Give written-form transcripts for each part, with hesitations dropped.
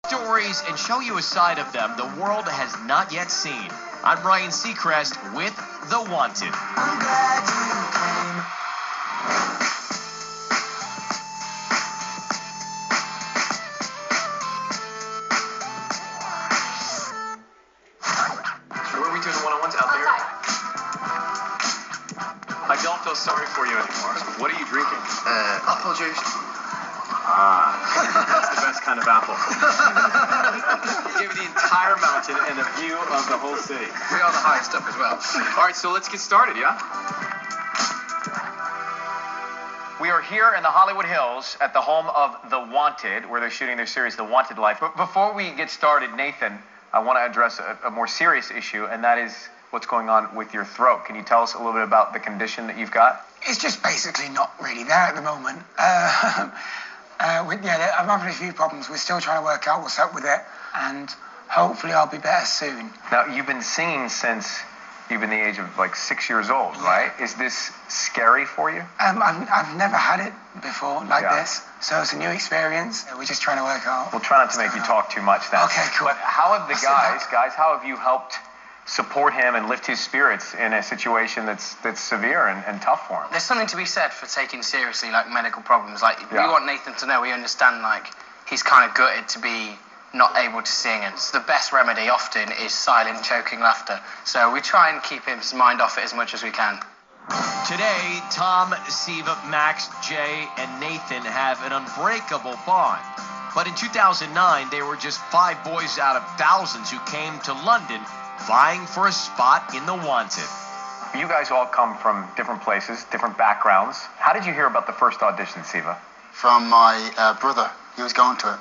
Stories and show you a side of them the world has not yet seen. I'm Ryan Seacrest with The Wanted. I'm glad you came. Where are we doing the one-on-ones out there? I don't feel sorry for you anymore. What are you drinking? Apple juice. Ah, that's the best kind of apple. Give you the entire mountain and a view of the whole city. We are the highest up as well. All right, so let's get started, yeah? We are here in the Hollywood Hills at the home of The Wanted, where they're shooting their series, The Wanted Life. But before we get started, Nathan, I want to address a more serious issue, and that is what's going on with your throat. Can you tell us a little bit about the condition that you've got? It's just basically not really there at the moment. I'm having a few problems. We're still trying to work out what's up with it, and hopefully I'll be better soon. Now, you've been singing since you've been the age of like 6 years old, right? Is this scary for you? I've never had it before like this, so it's a new experience. We're just trying to work out. We'll try not to make you talk too much then. Okay, cool. But how have the guys, how have you helped support him and lift his spirits in a situation that's severe and tough for him? There's something to be said for taking seriously like medical problems. Like we want Nathan to know we understand like he's kind of gutted to be not able to sing, and the best remedy often is silent choking laughter. So we try and keep his mind off it as much as we can. Today, Tom, Siva, Max, Jay, and Nathan have an unbreakable bond. But in 2009, they were just 5 boys out of thousands who came to London vying for a spot in The Wanted. You guys all come from different places, different backgrounds. How did you hear about the first audition, Siva? From my brother. He was going to it.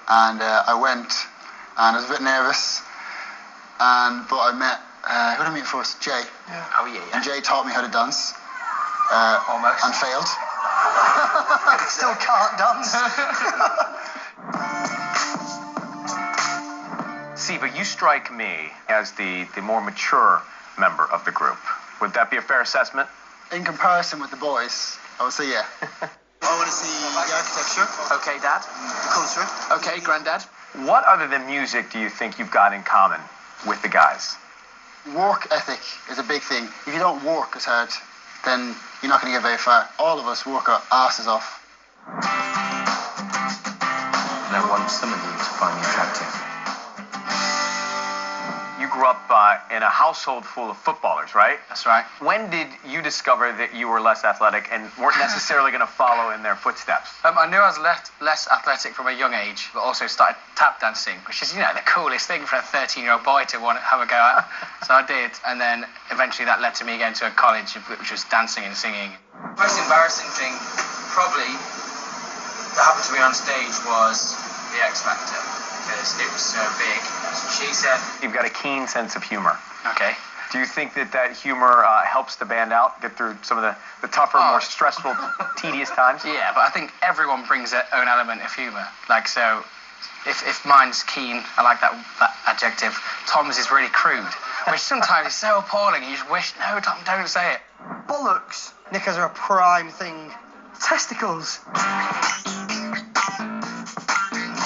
And I went, and I was a bit nervous. But I met, who did I meet first? Jay. Yeah. Oh, yeah. And Jay taught me how to dance. Almost. And failed. Still can't dance. Siva, you strike me as the more mature member of the group. Would that be a fair assessment? In comparison with the boys, I would say yeah. I want to see the architecture, Okay, Dad. the culture. Okay, Granddad. What other than music do you think you've got in common with the guys? Work ethic is a big thing. If you don't work as hard, then you're not going to get very far. All of us work our asses off. And I want some of you to find me attractive. You grew up in a household full of footballers, right? That's right. When did you discover that you were less athletic and weren't necessarily going to follow in their footsteps? I knew I was less athletic from a young age, but also started tap dancing, which is, the coolest thing for a 13-year-old boy to want to have a go at. So I did, and then eventually that led to me going to a college, which was dancing and singing. Most embarrassing thing probably that happened to me on stage was the X Factor, because it was so big. She said, You've got a keen sense of humor. Okay. Do you think that humor helps the band out, get through some of the tougher, more stressful, tedious times? Yeah, but I think everyone brings their own element of humour. Like, so, if mine's keen, I like that adjective. Tom's is really crude, which sometimes is so appalling. You just wish, no, Tom, don't say it. Bollocks. Knickers are a prime thing. Testicles.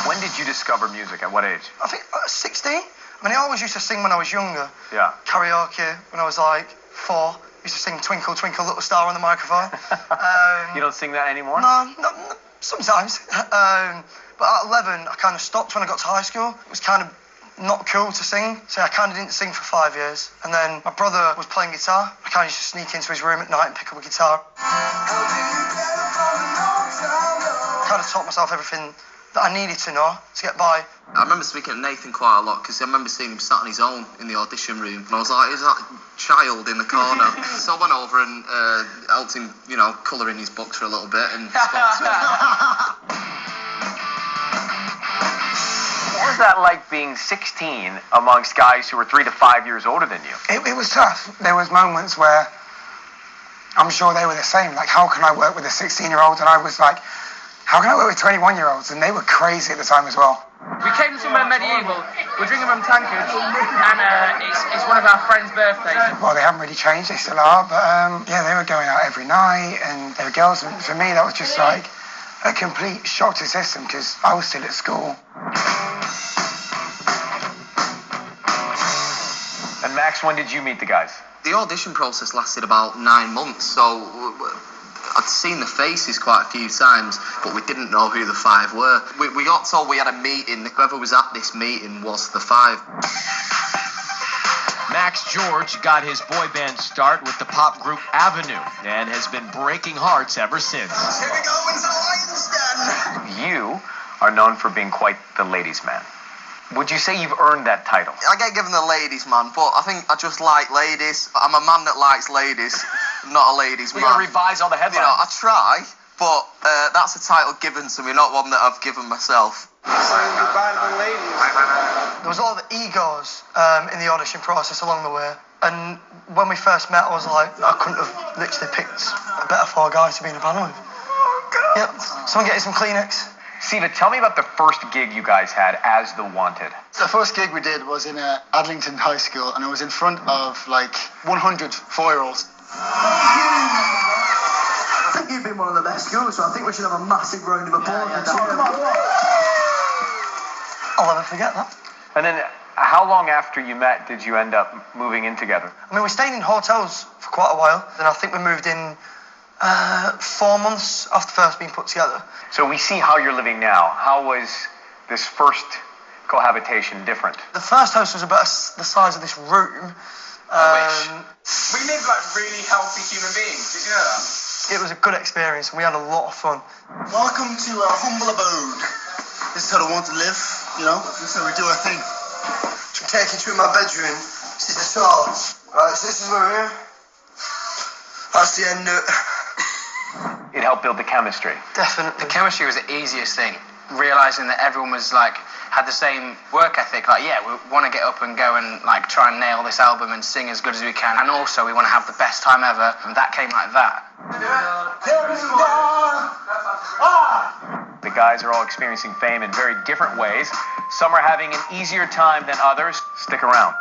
When did you discover music? At what age? I think 16. I mean, I always used to sing when I was younger. Yeah. Karaoke when I was like 4. Used to sing Twinkle, Twinkle, Little Star on the microphone. You don't sing that anymore? No, sometimes. But at 11, I kind of stopped when I got to high school. It was kind of not cool to sing, so I kind of didn't sing for 5 years. And then my brother was playing guitar. I kind of used to sneak into his room at night and pick up a guitar. Kind of taught myself everything that I needed to know to get by. I remember speaking to Nathan quite a lot because I remember seeing him sat on his own in the audition room, and I was like, "Who's that child in the corner?" So I went over and helped him, colour in his books for a little bit and spoke to him. What was that like being 16 amongst guys who were 3 to 5 years older than you? It was tough. There was moments where I'm sure they were the same. Like, how can I work with a 16-year-old? And I was like, how can I work with 21-year-olds? And they were crazy at the time as well. We came to somewhere medieval. We're drinking from tankards, and it's one of our friends' birthdays. Well, they haven't really changed. They still are. But, yeah, they were going out every night, and they were girls. And for me, that was just like a complete shock to the system because I was still at school. Max, when did you meet the guys? The audition process lasted about 9 months, so I'd seen the faces quite a few times, but we didn't know who the 5 were. We got told we had a meeting. Whoever was at this meeting was the 5. Max George got his boy band start with the pop group Avenue and has been breaking hearts ever since. Here we go into Lion's Den. You are known for being quite the ladies' man. Would you say you've earned that title? I get given the ladies man, but I think I just like ladies. I'm a man that likes ladies, not a ladies man. We're going to revise all the headlines. You know, I try, but that's a title given to me, not one that I've given myself. There was a lot of egos in the audition process along the way. And when we first met, I was like, I couldn't have literally picked a better 4 guys to be in a band with. Oh, God. Yep. Someone get you some Kleenex. Siva, tell me about the first gig you guys had as the Wanted. The first gig we did was in Adlington High School, and it was in front of like 100 4-year-olds. I think you've been one of the best schools, so I think we should have a massive round of applause. I'll never forget that. And then, how long after you met did you end up moving in together? I mean, we stayed in hotels for quite a while. Then I think we moved in 4 months after first being put together. So we see how you're living now. How was this first cohabitation different? The first house was about the size of this room. We live like really healthy human beings. Did you know that? It was a good experience, and we had a lot of fun. Welcome to our humble abode. This is how I want to live, you know? This is how we do our thing. I'm taking you through my bedroom. This is the start. Right, so this is my room. That's the end. It helped build the chemistry. Definitely. The chemistry was the easiest thing. Realising that everyone was like, had the same work ethic. Like, yeah, we want to get up and go and like try and nail this album and sing as good as we can. And also we want to have the best time ever. And that came like that. The guys are all experiencing fame in very different ways. Some are having an easier time than others. Stick around.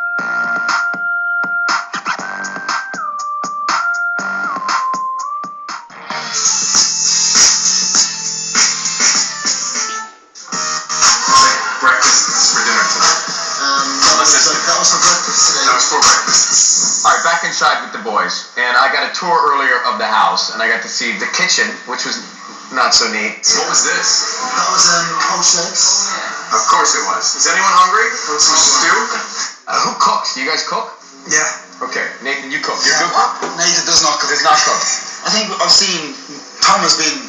Back inside with the boys, and I got a tour earlier of the house, and I got to see the kitchen, which was not so neat. What was this? That was poached eggs. Of course it was. Is anyone hungry? Want some stew? Who cooks? You guys cook? Yeah. Okay, Nathan, you cook. You're a good cook. Nathan does not cook. Does not cook. I think I've seen Tom has been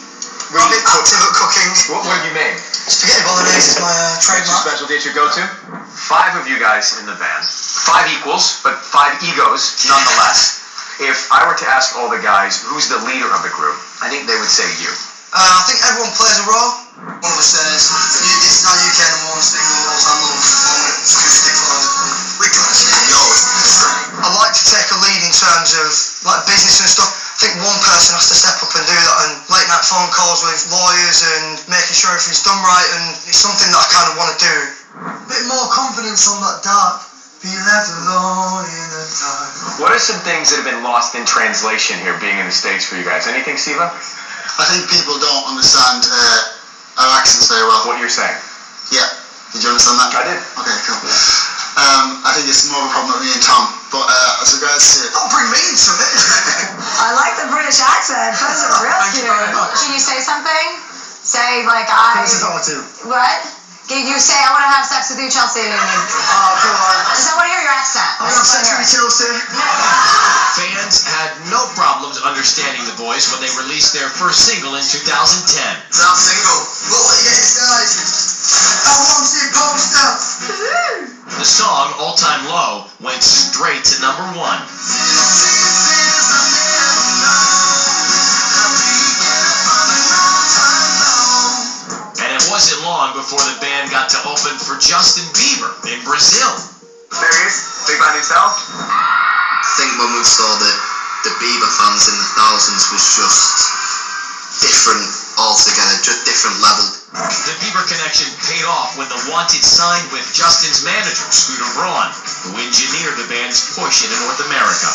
really active at cooking. What have you made? Spaghetti bolognese is my What's your trademark. specialty? It's your go-to? 5 of you guys in the band. 5 equals, but 5 egos nonetheless. If I were to ask all the guys who's the leader of the group, I think they would say you. I think everyone plays a role. One of us says, this is our UK #1 single, all time long acoustic vibe. We got it. I like to take a lead in terms of like business and stuff. I think one person has to step up and do that, and late night phone calls with lawyers and making sure everything's done right, and it's something that I kind of want to do. A bit more confidence on that dark. Be left alone in the dark. What are some things that have been lost in translation here, being in the States for you guys? Anything, Siva? I think people don't understand our accents very well. What you're saying? Yeah. Did you understand that? I did. Okay, cool. I think it's more of a problem with me and Tom. But as regards to... Don't bring me into it. I like the British accent. That's real cute. Can you say something? Say like I. What? Can you say I want to have sex with you, Chelsea? Oh, come on. I just want to hear your accent. I want to have sex with you, Chelsea. Fans had no problems understanding the boys when they released their first single in 2010. It's our single. Look what you get inside. I want to post up. The song, All Time Low, went straight to #1. And it wasn't long before the band got to open for Justin Bieber in Brazil. There he is. Big man himself. I think when we saw the Bieber fans in the thousands was just different altogether, just different level. The Bieber connection paid off when the Wanted signed with Justin's manager, Scooter Braun, who engineered the band's push into North America.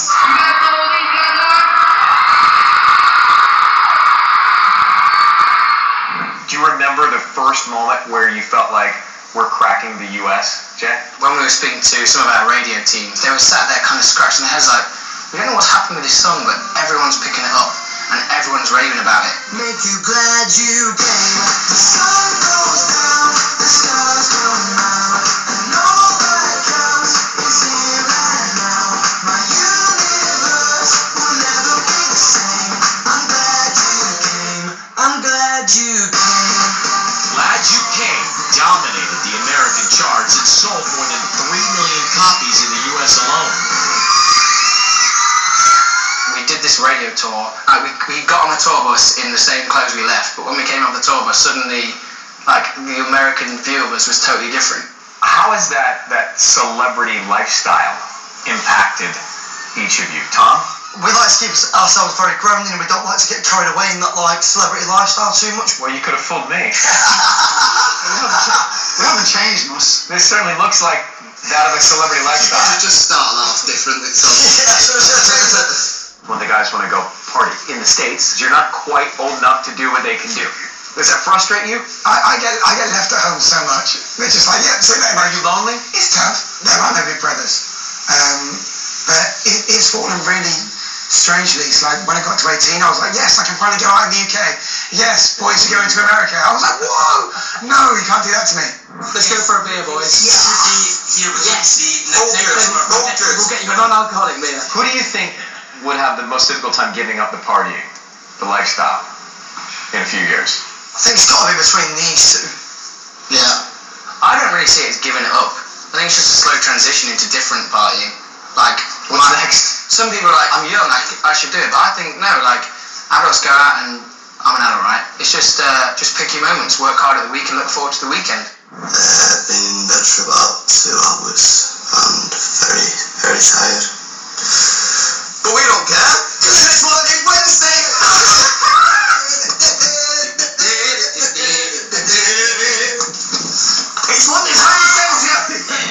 Do you remember the first moment where you felt like we're cracking attacking the US, Jay? When we were speaking to some of our radio teams, they were sat there kind of scratching their heads like, we don't know what's happened with this song, but everyone's picking it up and everyone's raving about it. Make you glad you came. The sun goes down, the stars come out, and all that counts is here and now. My universe will never be the same. I'm glad you came. I'm glad you came. Glad You Came dominated the American charts and sold more than 3 million copies in the US alone. We did this radio tour. We got on the tour bus in the same clothes we left, but when we came off the tour bus, suddenly, like, the American view of us was totally different. How has that celebrity lifestyle impacted each of you? Tom? We like to keep ourselves very grounded and we don't like to get carried away in that like celebrity lifestyle too much. Well, you could have fooled me. We haven't changed much. This certainly looks like that of a celebrity lifestyle. Just started off different. When the guys want to go party in the States, you're not quite old enough to do what they can do. Does that frustrate you? I get left at home so much. They're just like, yeah, see you later. Are you lonely? It's tough. There are no big brothers. But it's fallen really strangely. It's like when I got to 18, I was like, yes, I can finally go out in the UK. Yes, boys are going to America. I was like, whoa, no, you can't do that to me. Let's go for a beer, boys. We'll get you a non-alcoholic beer. Who do you think would have the most difficult time giving up the partying, the lifestyle, in a few years? I think it's got to be between these two. Yeah. I don't really see it as giving it up. I think it's just a slow transition into different partying. Like, what's next? Some people are like, I'm young, I should do it. But I think, no, like, adults go out and I'm an adult, right? It's just pick your moments, work hard at the week and look forward to the weekend. I've been in bed for about 2 hours and very, very tired. But we don't care, because it's Wednesday! It's Wednesday!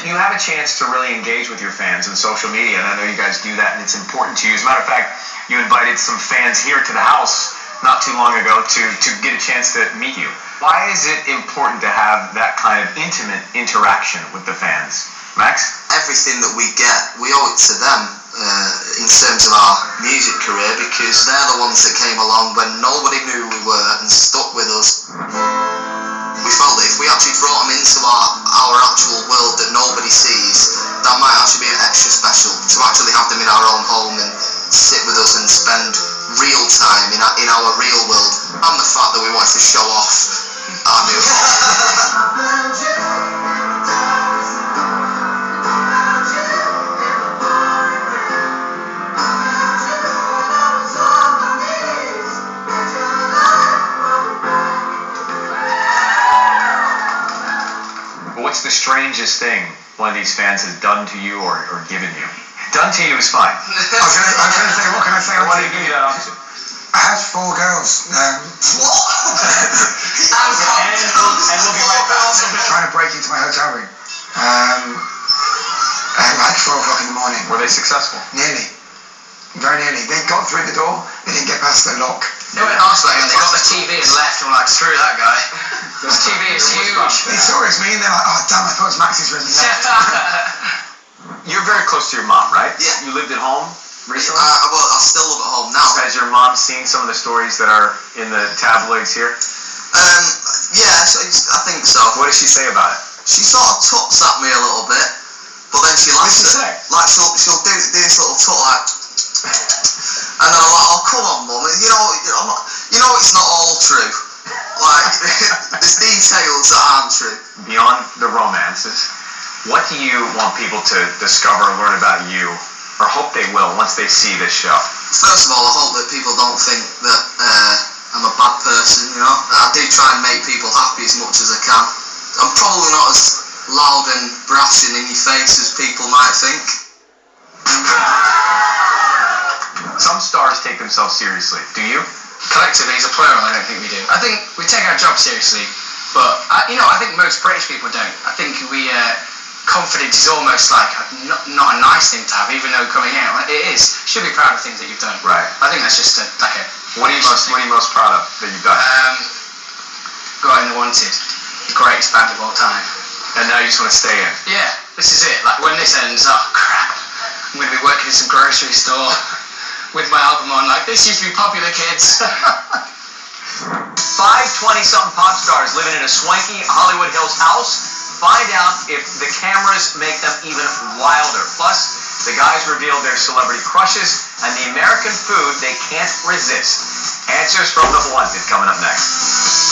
You have a chance to really engage with your fans on social media, and I know you guys do that, and it's important to you. As a matter of fact, you invited some fans here to the house not too long ago to get a chance to meet you. Why is it important to have that kind of intimate interaction with the fans? Max? Everything that we get, we owe it to them in terms of our music career, because they're the ones that came along when nobody knew who we were and stuck with us. We felt that if we actually brought them into our actual world that nobody sees, that might actually be an extra special, to actually have them in our own home and sit with us and spend real time in our real world, and the fact that we wanted to show off our new home. What's the strangest thing one of these fans has done to you or given you? Done to you is fine. I was going to say, what can I say? Why do you give you that option? I had 4 girls. And we'll be right back. Trying to break into my hotel room. At like 4 o'clock in the morning. Were they successful? Nearly. Very nearly. They got through the door, they didn't get past the lock. They went Arsenal and they got the TV and left and were like, screw that guy. This TV is huge. They saw it as me and they're like, oh damn, I thought it was Max's room. You're very close to your mom, right? Yeah. You lived at home recently? Well, I still live at home now. Has your mom seen some of the stories that are in the tabloids here? Yeah, I think so. What does she say about it? She sort of tuts at me a little bit, but then she likes it. Say? Like she'll do this little tut like, and then I'm like, oh come on, mum, you know it's not all true. Like there's details that aren't true. Beyond the romances, what do you want people to discover or learn about you, or hope they will once they see this show? First of all, I hope that people don't think that I'm a bad person, you know. I do try and make people happy as much as I can. I'm probably not as loud and brash and in your face as people might think. Some stars take themselves seriously. Do you? Collectively, as a plural, I don't think we do. I think we take our job seriously, but I think most British people don't. I think confidence is almost like not a nice thing to have, even though coming out, it is. You should be proud of things that you've done. Right. I think that's just What are you most proud of that you've done? Got in the Wanted, the greatest band of all time. And now you just want to stay in. Yeah, this is it. Like, when this ends, oh crap, I'm going to be working in some grocery store with my album on. Like, this used to be popular, kids. 5 20-something pop stars living in a swanky Hollywood Hills house. Find out if the cameras make them even wilder. Plus, the guys reveal their celebrity crushes and the American food they can't resist. Answers from the Wanted coming up next.